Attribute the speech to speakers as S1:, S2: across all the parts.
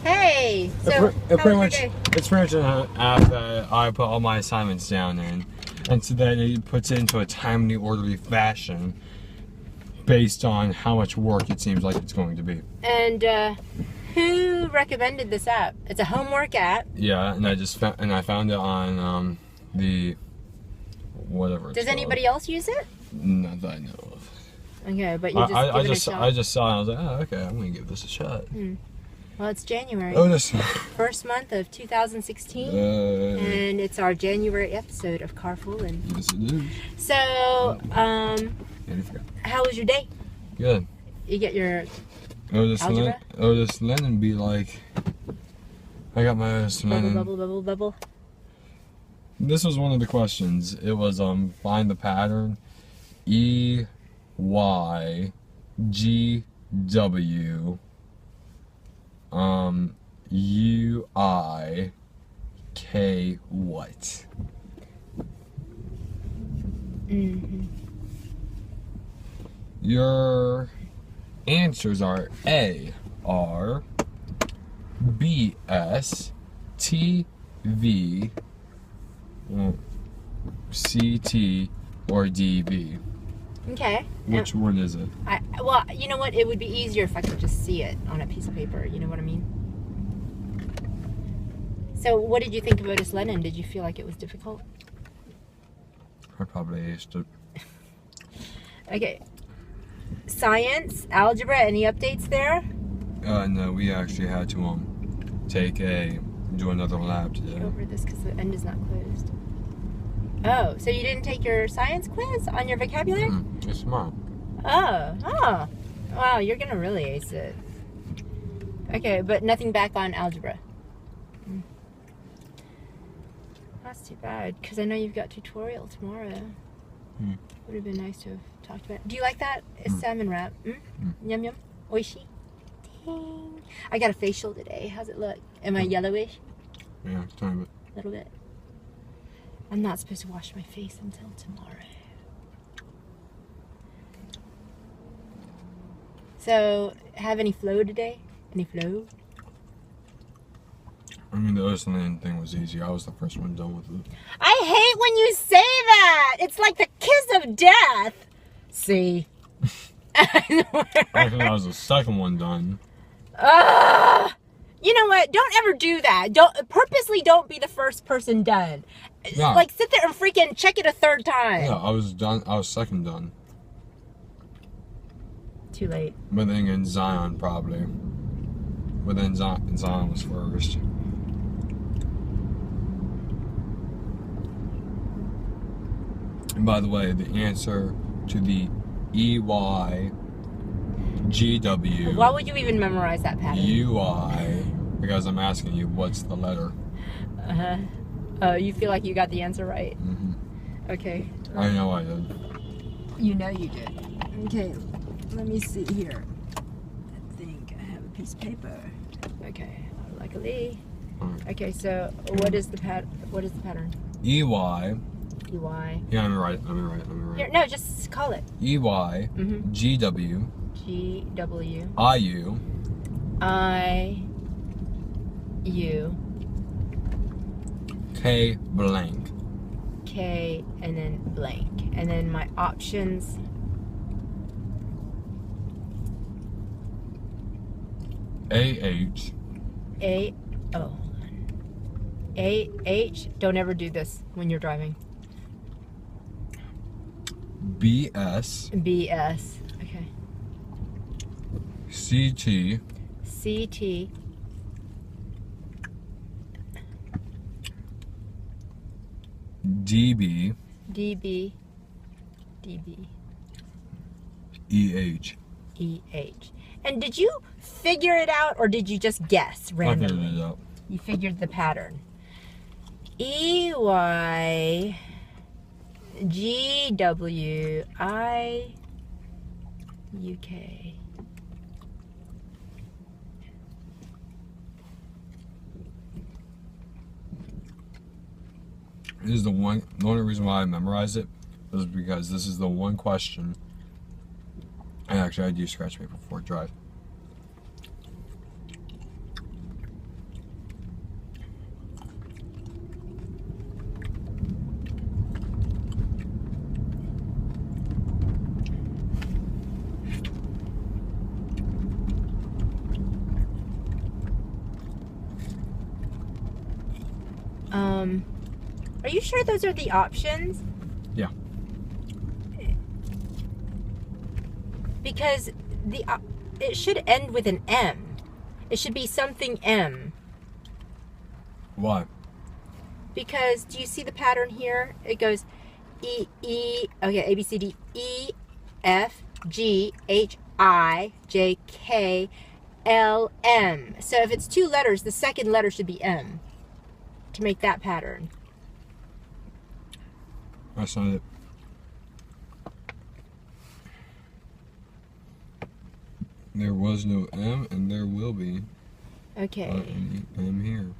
S1: Hey! So, how was your day?
S2: It's pretty much an app that I put all my assignments down in, and so that it puts it into a timely, orderly fashion based on how much work it seems like it's going to be.
S1: And who recommended this app? It's a homework app.
S2: Yeah, and I found it on the whatever.
S1: Does anybody else use it?
S2: Not that I know of.
S1: Okay, but you just give it a shot.
S2: I just saw it and I was like, oh, okay, I'm gonna give this a shot.
S1: Well, it's January.
S2: Oh, this
S1: first month of 2016, and it's our January episode of Car Foolin.
S2: Yes, it is.
S1: So, how was your day?
S2: Good.
S1: You get your
S2: algebra? Otis Lennon be like, I got my Otis Lennon.
S1: Bubble.
S2: This was one of the questions. It was find the pattern E Y G W U I K what? Your answers are A R B S T V C T or D B.
S1: Okay.
S2: Which one is it?
S1: Well, you know what? It would be easier if I could just see it on a piece of paper. You know what I mean? So, what did you think of Otis Lennon? Did you feel like it was difficult?
S2: I probably aced it.
S1: Okay. Science, algebra, any updates there?
S2: No, we actually had to do another lab today.
S1: Go over this because the end is not closed. Oh, so you didn't take your science quiz on your vocabulary?
S2: It's tomorrow.
S1: Oh. Wow, you're gonna really ace it. Okay, but nothing back on algebra. That's too bad, because I know you've got tutorial tomorrow. Would have been nice to have talked about it. Do you like that? It's salmon wrap. Yum yum. Oishi. Dang. I got a facial today. How's it look? Am I yellowish?
S2: Yeah, tiny bit.
S1: A little bit. I'm not supposed to wash my face until tomorrow. So, have any flow today? Any flow?
S2: I mean, the Otis Lennon thing was easy. I was the first one done with it.
S1: I hate when you say that! It's like the kiss of death! See?
S2: I think I was the second one done.
S1: You know what? Don't ever do that. Purposely don't be the first person done.
S2: No.
S1: Like, sit there and freaking check it a third time.
S2: Yeah, I was done. I was second done.
S1: Too late.
S2: But then again, Zion probably. But then Zion was first. And by the way, the answer to the EY GW.
S1: Why would you even memorize that pattern?
S2: UI, because I'm asking you what's the letter.
S1: You feel like you got the answer right? Okay.
S2: I know I did.
S1: You know you did. Okay, let me see here. I think I have a piece of paper. Okay, luckily. Okay, so what is the pattern?
S2: EY.
S1: EY.
S2: Yeah, I'm right.
S1: Here, no, just call it.
S2: EY GW
S1: GW
S2: IU K blank.
S1: K and then blank. And then my options.
S2: AH.
S1: Don't ever do this when you're driving.
S2: BS.
S1: Okay.
S2: CT. DB. EH.
S1: And did you figure it out, or did you just guess randomly?
S2: I figured it out.
S1: You figured the pattern. EY GW UK.
S2: This is the only reason why I memorized it was because this is the one question. And actually, I do scratch paper before I drive.
S1: Are you sure those are the options?
S2: Yeah.
S1: Because it should end with an M. It should be something M.
S2: Why?
S1: Because do you see the pattern here? It goes okay, A, B, C, D, E, F, G, H, I, J, K, L, M. So if it's 2 letters, the second letter should be M to make that pattern.
S2: That's not it. There was no M, and there will be.
S1: Okay.
S2: M here.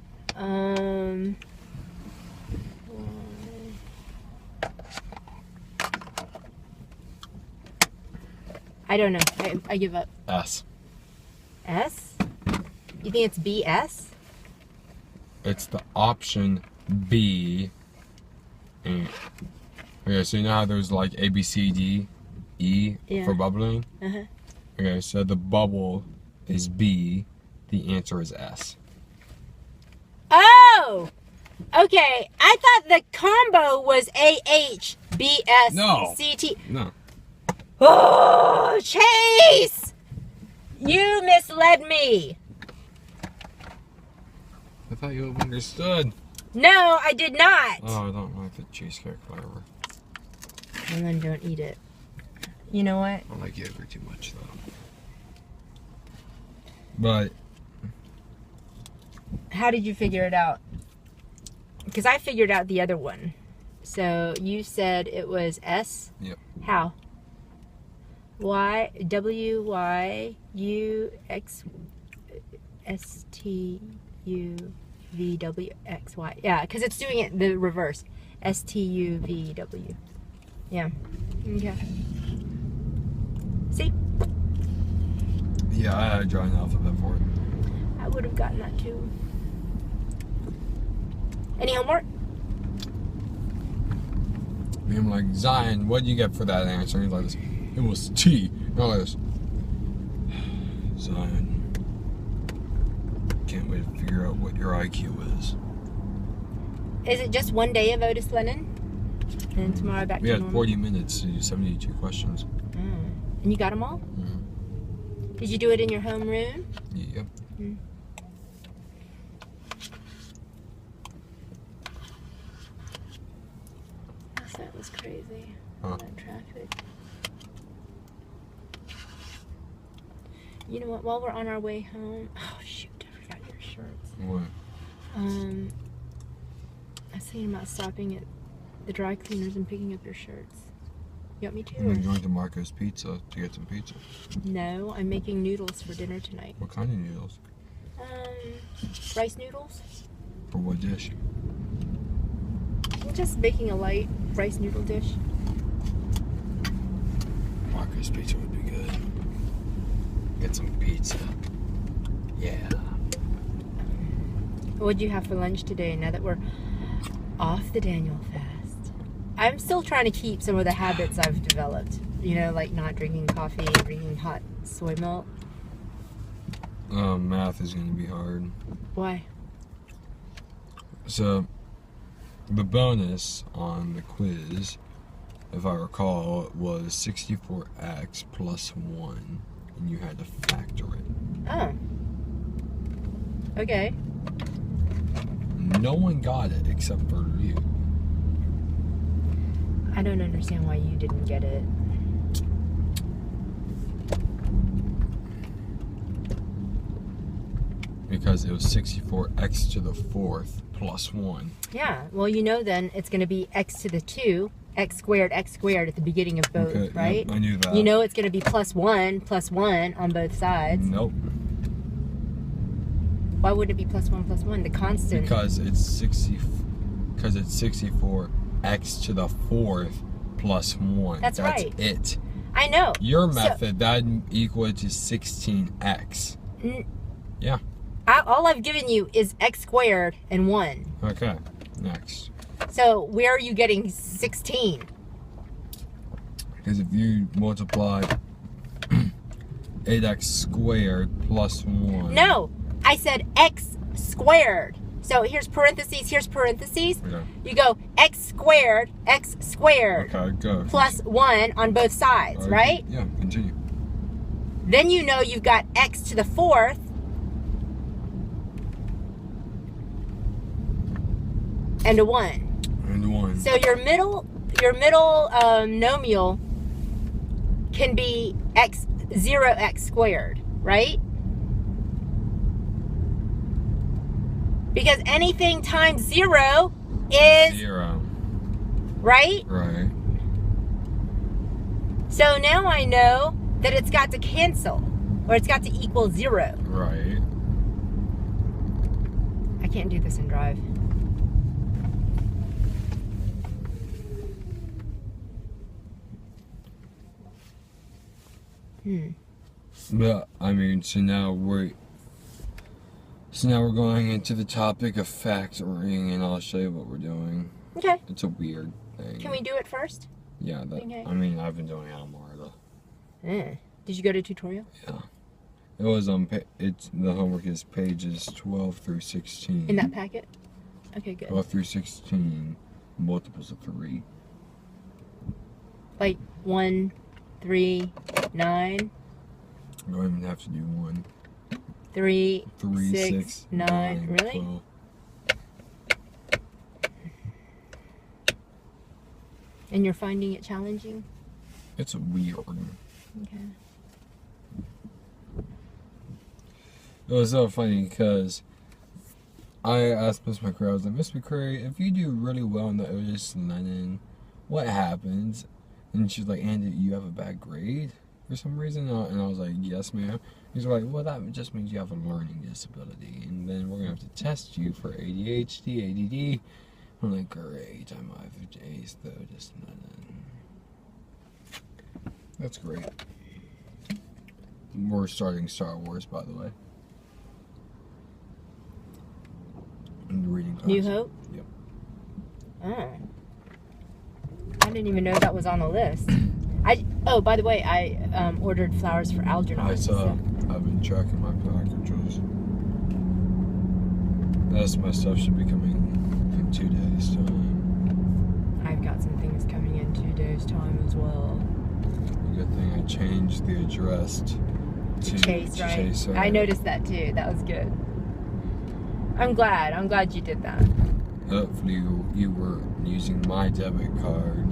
S1: I don't know. I give up.
S2: S.
S1: S? You think it's BS?
S2: It's the option B. And, okay, so you know how there's like A, B, C, D, E for bubbling?
S1: Uh-huh.
S2: Okay, so the bubble is B. The answer is S.
S1: Oh! Okay, I thought the combo was A-H, B-S,
S2: No.
S1: C-T.
S2: No.
S1: Oh, Chase! You misled me.
S2: I thought you understood.
S1: No, I did not.
S2: Oh, I don't like the cheesecake flavor.
S1: And then don't eat it. You know what?
S2: I like yogurt too much, though. But
S1: How did you figure it out? Because I figured out the other one. So you said it was S?
S2: Yep.
S1: How? Y, W, Y, U, X, S, T, U, V, W, X, Y. Yeah, because it's doing it the reverse. S, T, U, V, W. Yeah. Okay. See?
S2: yeah, I had a drawing alphabet for it.
S1: I would have gotten that too. Any homework?
S2: And I'm like, Zion, what did you get for that answer? And he's like this. It was T. And I'm like this. Zion. Can't wait to figure out what your IQ is.
S1: Is it just one day of Otis Lennon? And tomorrow back
S2: We
S1: to
S2: had
S1: normal?
S2: 40 minutes to do 72 questions.
S1: And you got them all?
S2: Mm-hmm.
S1: Did you do it in your home room?
S2: Yep.
S1: Mm. That was crazy.
S2: Huh.
S1: That traffic. You know what? While we're on our way home, oh shoot, I forgot your shirts.
S2: What?
S1: I was thinking about stopping at the dry cleaners and picking up your shirts. You want me to?
S2: I'm going to Marco's Pizza to get some pizza.
S1: No, I'm making noodles for dinner tonight.
S2: What kind of noodles?
S1: Rice noodles.
S2: For what dish?
S1: I'm just making a light rice noodle dish.
S2: Marco's Pizza would be good. Get some pizza. Yeah.
S1: What'd you have for lunch today now that we're off the Daniel fast? I'm still trying to keep some of the habits I've developed. You know, like not drinking coffee, drinking hot soy milk.
S2: Math is going to be hard.
S1: Why?
S2: So, the bonus on the quiz, if I recall, was 64x plus 1, and you had to factor it.
S1: Oh. Okay.
S2: No one got it except for you.
S1: I don't understand why you didn't get it.
S2: Because it was 64x to the 4th plus 1.
S1: Yeah, well, you know then it's going to be x to the 2, x squared at the beginning of both,
S2: Okay,
S1: right?
S2: Yep, I knew that.
S1: You know it's going to be plus 1 on both sides.
S2: Nope.
S1: Why wouldn't it be plus 1? The constant.
S2: Because it's 64x to the 4th plus 1.
S1: That's right.
S2: It.
S1: I know.
S2: Your method, that'd equal to 16x. Yeah.
S1: All I've given you is x squared and 1.
S2: Okay, next.
S1: So where are you getting 16?
S2: Because if you multiply 8x squared plus 1.
S1: No, I said x squared. So here's parentheses, here's parentheses.
S2: Yeah.
S1: You go x squared,
S2: Okay, go.
S1: plus 1 on both sides, right?
S2: Yeah, continue.
S1: Then you know you've got x to the 4th. And a 1.
S2: And 1.
S1: So your middle nomial can be 0x squared, right? Because anything times 0 is
S2: 0.
S1: right?
S2: Right.
S1: So now I know that it's got to cancel, or it's got to equal 0.
S2: Right.
S1: I can't do this in Drive.
S2: Yeah, I mean, so now we're going into the topic of factoring, and I'll show you what we're doing.
S1: Okay.
S2: It's a weird thing.
S1: Can we do it first?
S2: Yeah,
S1: Okay.
S2: I mean, I've been doing it on Marta.
S1: Did you go to tutorial?
S2: Yeah. It was on, the homework is pages 12 through 16.
S1: In that packet? Okay, good.
S2: 12 through 16, multiples of 3.
S1: Like 1, 3, 9,
S2: I don't even have to do 1.
S1: 3,
S2: 3,
S1: 6, 9. Really?
S2: 12.
S1: And you're finding it challenging?
S2: It's weird.
S1: Okay.
S2: It was so funny because I asked Miss McCray, I was like, Miss McCray, if you do really well in the Otis and Lennon, what happens? And she's like, Andy, you have a bad grade for some reason? And I was like, yes, ma'am. He's like, well, that just means you have a learning disability, and then we're going to have to test you for ADHD, ADD. I'm like, great, I'm either A's, the Otis and Lennon. That's great. We're starting Star Wars, by the way. In the reading class.
S1: New Hope?
S2: Yep.
S1: Oh. I didn't even know that was on the list. Oh, by the way, I ordered flowers for Algernon.
S2: I saw. I've been tracking my packages. That's my stuff should be coming in 2 days' time.
S1: I've got some things coming in 2 days' time as well.
S2: Good thing I changed the address to
S1: Chase, right?
S2: Chase,
S1: I noticed that too. That was good. I'm glad you did that.
S2: Hopefully you were using my debit card.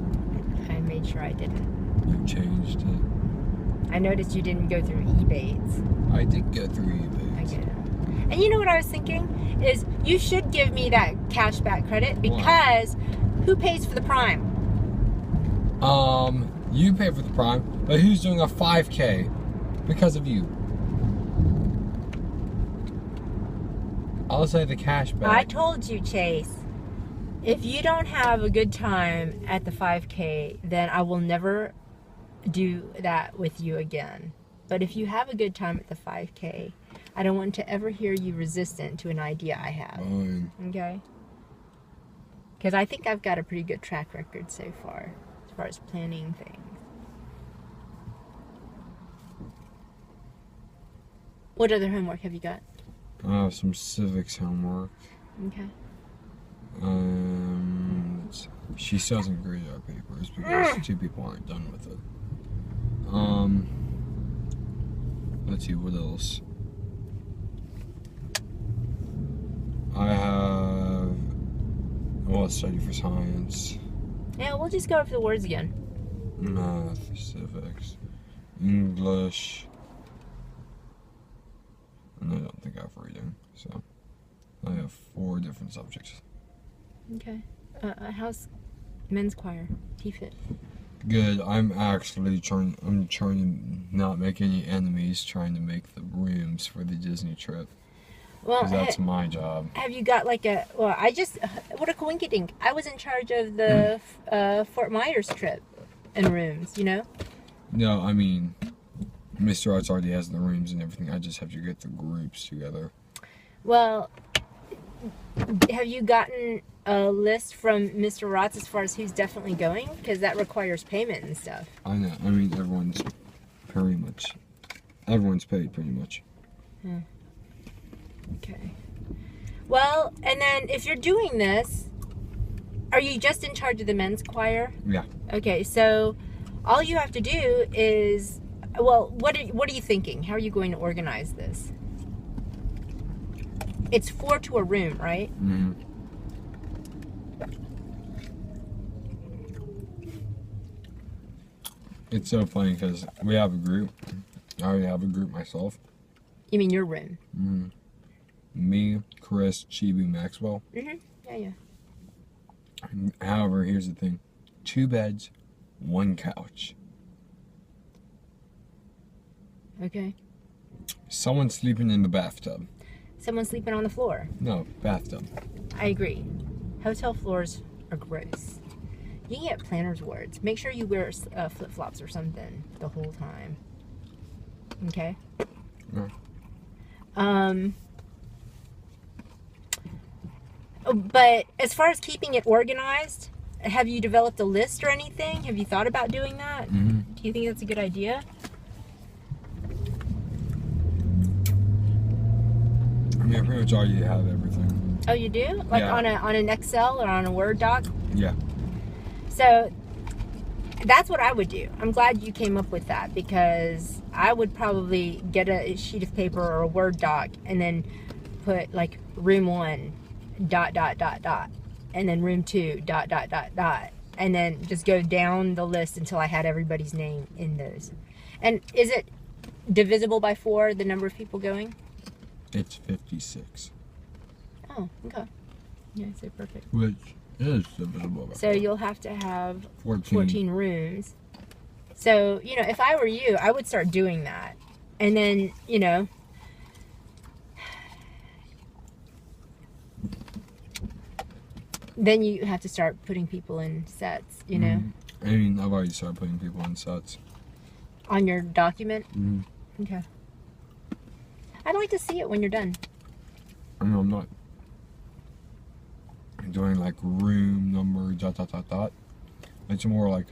S1: I made sure I didn't.
S2: You changed it.
S1: I noticed you didn't go through Ebates.
S2: I did go through eBay.
S1: I get it. And you know what I was thinking? Is you should give me that cashback credit because who pays for the Prime?
S2: You pay for the Prime, but who's doing a 5K because of you? I'll say the cashback.
S1: I told you, Chase, if you don't have a good time at the 5K, then I will never do that with you again. But if you have a good time at the 5K, I don't want to ever hear you resistant to an idea I have.
S2: Fine.
S1: Okay? Because I think I've got a pretty good track record so far as planning things. What other homework have you got?
S2: Some civics homework.
S1: Okay.
S2: She still hasn't graded our papers because 2 people aren't done with it. Let's see, what else? I have a study for science.
S1: Yeah, we'll just go over the words again.
S2: Math, civics, English, and I don't think I have reading, so I have 4 different subjects.
S1: Okay. How's men's choir? T-Fit.
S2: Good. I'm trying to not make any enemies, trying to make the rooms for the Disney trip.
S1: Well,
S2: Because that's my job.
S1: have you got like what a coinkydink. I was in charge of the Fort Myers trip and rooms, you know?
S2: No, I mean, Mr. Arts already has the rooms and everything. I just have to get the groups together.
S1: Well, have you gotten a list from Mr. Rotz as far as who's definitely going? Because that requires payment and stuff.
S2: I know. I mean, everyone's paid pretty much.
S1: Okay. Well, and then if you're doing this, are you just in charge of the men's choir?
S2: Yeah.
S1: Okay, so all you have to do is, well, what are you thinking? How are you going to organize this? It's 4 to a room, right?
S2: Mm-hmm. It's so funny because we have a group. I already have a group myself.
S1: You mean your room?
S2: Mm-hmm. Me, Chris, Chibi, Maxwell.
S1: Mm-hmm. Yeah.
S2: However, here's the thing. 2 beds, 1 couch.
S1: Okay.
S2: Someone sleeping in the bathtub.
S1: Someone sleeping on the floor.
S2: No, bathtub.
S1: I agree. Hotel floors are gross. You can get planner's wards. Make sure you wear flip-flops or something the whole time. Okay?
S2: Yeah.
S1: But as far as keeping it organized, have you developed a list or anything? Have you thought about doing that?
S2: Mm-hmm.
S1: Do you think that's a good idea?
S2: I mean, I pretty much already have everything.
S1: Oh, you do? Like
S2: Yeah.
S1: on an Excel or on a Word doc?
S2: Yeah.
S1: So that's what I would do. I'm glad you came up with that because I would probably get a sheet of paper or a Word doc and then put like room 1 ... and then room 2 ... and then just go down the list until I had everybody's name in those. And is it divisible by 4, the number of people going?
S2: It's 56.
S1: Oh, okay. Yeah, so perfect.
S2: Which is divisible by
S1: So
S2: 4.
S1: you'll have to have
S2: 14.
S1: 14 rooms. So, if I were you, I would start doing that. And then, then you have to start putting people in sets,
S2: I mean, I've already started putting people in sets.
S1: on your document.
S2: Mm-hmm.
S1: Okay. I'd like to see it when you're done.
S2: I mean, I'm not doing like room number ... It's more like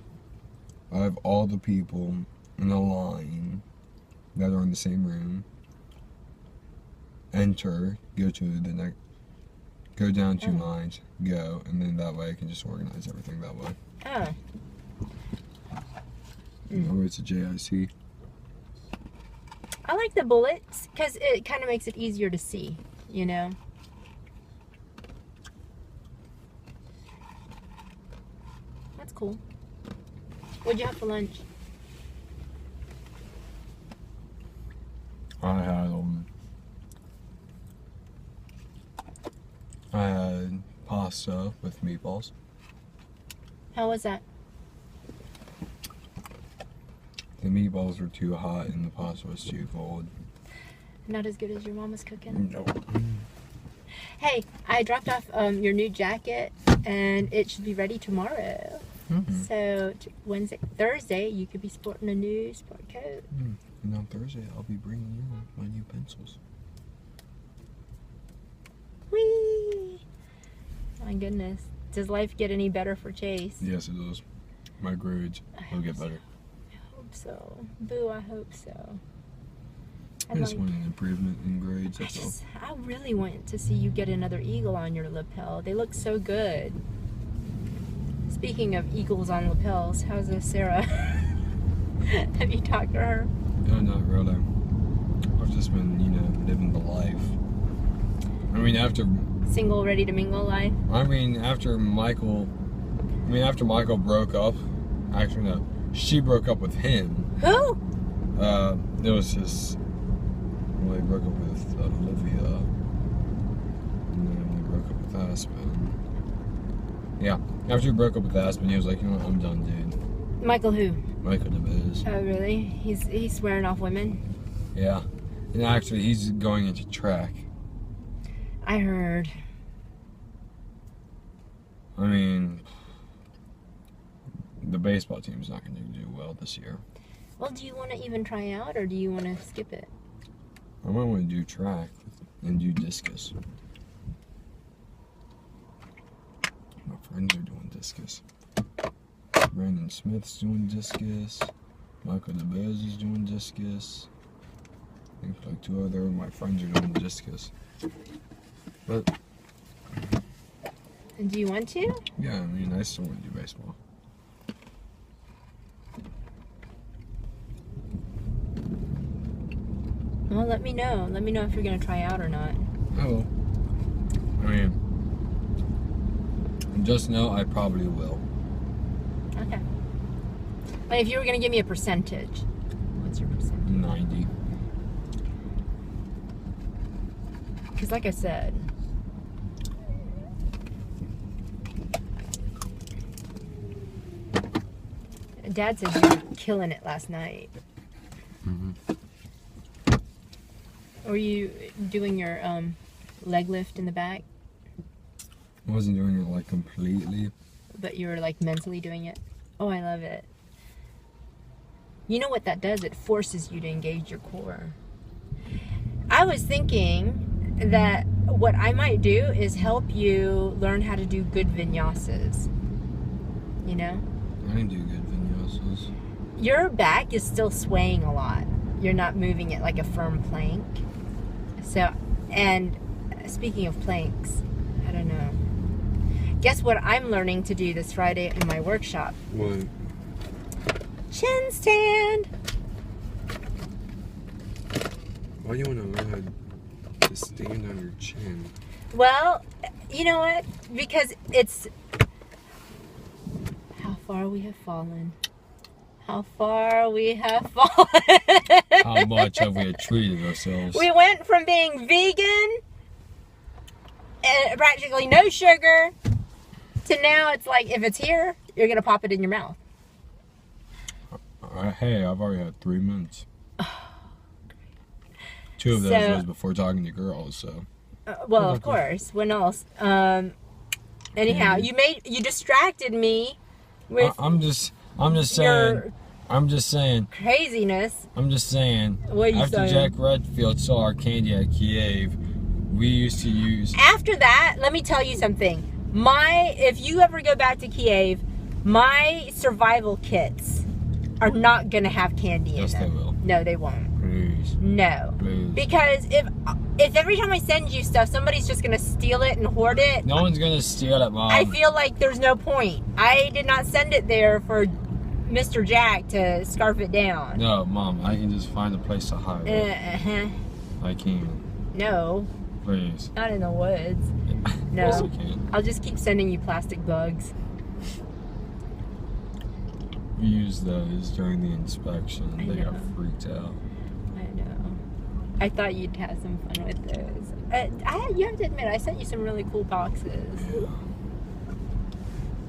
S2: I have all the people in a line that are in the same room. Enter, go to the next, go down 2 lines, go, and then that way I can just organize everything that way.
S1: Oh.
S2: Oh, it's a JIC.
S1: I like the bullets because it kind of makes it easier to see, That's cool. What'd you have for lunch?
S2: I had pasta with meatballs.
S1: How was that?
S2: The meatballs were too hot and the pasta was too cold.
S1: Not as good as your mama's cooking?
S2: No.
S1: Hey, I dropped off your new jacket and it should be ready tomorrow.
S2: Mm-hmm.
S1: So Thursday, you could be sporting a new sport coat.
S2: And on Thursday, I'll be bringing in my new pencils.
S1: Whee! My goodness. Does life get any better for Chase?
S2: Yes, it does. My grades will get better.
S1: I hope so. Boo, I hope so.
S2: I just want an improvement in grades, that's all.
S1: I really want to see you get another eagle on your lapel. They look so good. Speaking of eagles on lapels, how's Sarah? Have you talked to her?
S2: No, not really. I've just been, living the life. I mean, after
S1: Single, ready to mingle life?
S2: after Michael broke up, actually no, she broke up with him.
S1: Who?
S2: It was just, well, he broke up with Olivia, and then he broke up with Aspen. Yeah, after he broke up with Aspen, he was like, I'm done, dude.
S1: Michael who?
S2: Michael DeBiz.
S1: Oh, really? He's swearing off women?
S2: Yeah, and actually, he's going into track.
S1: I heard.
S2: I mean, the baseball team's not going to do well this year.
S1: Well, do you want to even try out, or do you want to skip it?
S2: I might want to do track and do discus. My friends are doing discus. Brandon Smith's doing discus. Michael DeBez is doing discus. I think like 2 other of my friends are doing discus. But
S1: Do you want to?
S2: Yeah, I mean, I still want to do baseball.
S1: Well, let me know. Let me know if you're going to try out or not.
S2: Oh. I mean, just know I probably will.
S1: Okay. But if you were going to give me a percentage, what's your percentage?
S2: 90.
S1: Because like I said, Dad said you were killing it last night.
S2: Mm-hmm.
S1: Were you doing your leg lift in the back?
S2: I wasn't doing it like completely.
S1: But you were like mentally doing it? Oh, I love it. You know what that does? It forces you to engage your core. I was thinking that what I might do is help you learn how to do good vinyasas. You know?
S2: I didn't do good vinyasas.
S1: Your back is still swaying a lot. You're not moving it like a firm plank. So, and speaking of planks, I don't know. Guess what I'm learning to do this Friday in my workshop?
S2: What?
S1: Chin stand.
S2: Why do you want to learn how to stand on your chin?
S1: Well, you know what? Because it's how far we have fallen. How far we have fallen.
S2: How much have we treated ourselves?
S1: We went from being vegan and practically no sugar to now it's like if it's here, you're going to pop it in your mouth.
S2: Hey, I've already had 3 minutes. 2 of those was before talking to girls, so.
S1: Well, of course. When else? Anyhow, you distracted me with
S2: I'm just saying. I'm just saying.
S1: Craziness.
S2: I'm just saying.
S1: What are you
S2: after
S1: saying?
S2: Jack Redfield saw our candy at Kiev, we used to use.
S1: After that, let me tell you something. If you ever go back to Kiev, my survival kits are not gonna have candy in them.
S2: Yes, they will.
S1: No, they won't.
S2: Please.
S1: No.
S2: Please.
S1: Because if every time I send you stuff, somebody's just gonna steal it and hoard it.
S2: No one's gonna steal it, Mom.
S1: I feel like there's no point. I did not send it there for Mr. Jack to scarf it down.
S2: No, Mom, I can just find a place to hide it. I can.
S1: No.
S2: Please.
S1: Not in the woods. No.
S2: Yes, I can.
S1: I'll just keep sending you plastic bugs.
S2: We used those during the inspection.
S1: I
S2: They got
S1: know.
S2: freaked out.
S1: I know. I thought you'd have some fun with those. You have to admit, I sent you some really cool boxes.
S2: Yeah.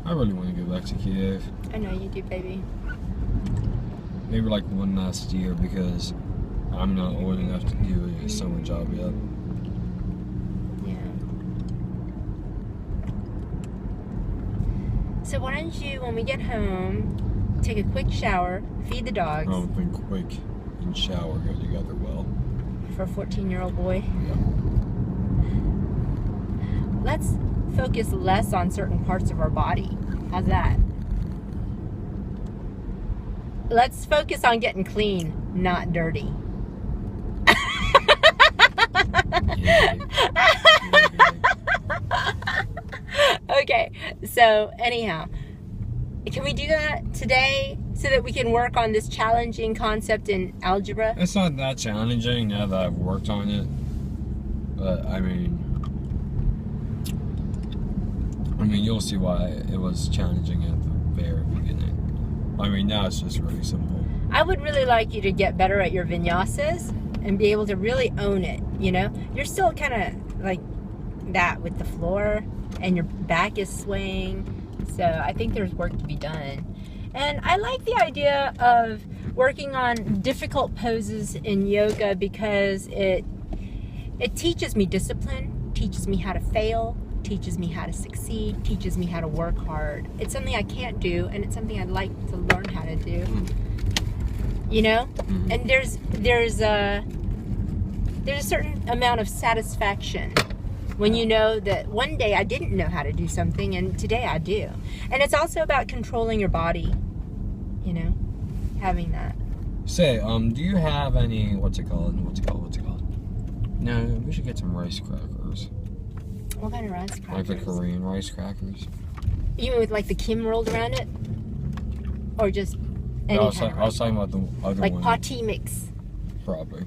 S2: I really want to go back to Kiev.
S1: I know you do, baby.
S2: Maybe like one last year because I'm not old enough to do a summer job yet.
S1: Yeah. So why don't you, when we get home, take a quick shower, feed the
S2: I
S1: dogs.
S2: don't think quick and shower go together well.
S1: For a 14-year-old boy.
S2: Yeah.
S1: Let's focus less on certain parts of our body. How's that? Let's focus on getting clean, not dirty.
S2: Yeah.
S1: Okay, so anyhow, can we do that today so that we can work on this challenging concept in algebra?
S2: It's not that challenging now that I've worked on it. But I mean, you'll see why it was challenging at the very beginning. I mean, now it's just really simple.
S1: I would really like you to get better at your vinyasas and be able to really own it, you know? You're still kind of like that with the floor and your back is swaying. So I think there's work to be done. And I like the idea of working on difficult poses in yoga because it teaches me discipline, teaches me how to fail, teaches me how to succeed, teaches me how to work hard. It's something I can't do, and it's something I'd like to learn how to do. You know?
S2: Mm-hmm.
S1: And there's a certain amount of satisfaction when you know that one day I didn't know how to do something and today I do. And it's also about controlling your body, you know, having that.
S2: Say, do you have any, what's it called? No, we should get some rice crackers.
S1: What kind of rice
S2: Like
S1: crackers?
S2: the Korean rice crackers.
S1: You mean with like the Kim rolled around it? Or just any
S2: No,
S1: kind of
S2: I was
S1: rice?
S2: talking about the other
S1: Like
S2: one.
S1: pati mix.
S2: Probably.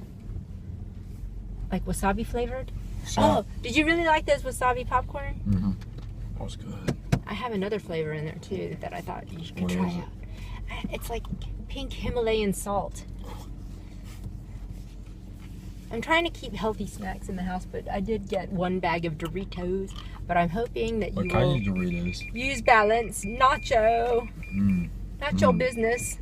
S1: Like wasabi flavored?
S2: So,
S1: Oh, did you really like those wasabi popcorn?
S2: Mm-hmm. That was good.
S1: I have another flavor in there too that I thought you could
S2: What
S1: try
S2: is it?
S1: out. It's like pink Himalayan salt. I'm trying to keep healthy snacks in the house, but I did get 1 bag of Doritos. But I'm hoping that
S2: What
S1: you
S2: kind
S1: will
S2: of Doritos?
S1: use balance. Nacho.
S2: Mm.
S1: Nacho
S2: Mm.
S1: business.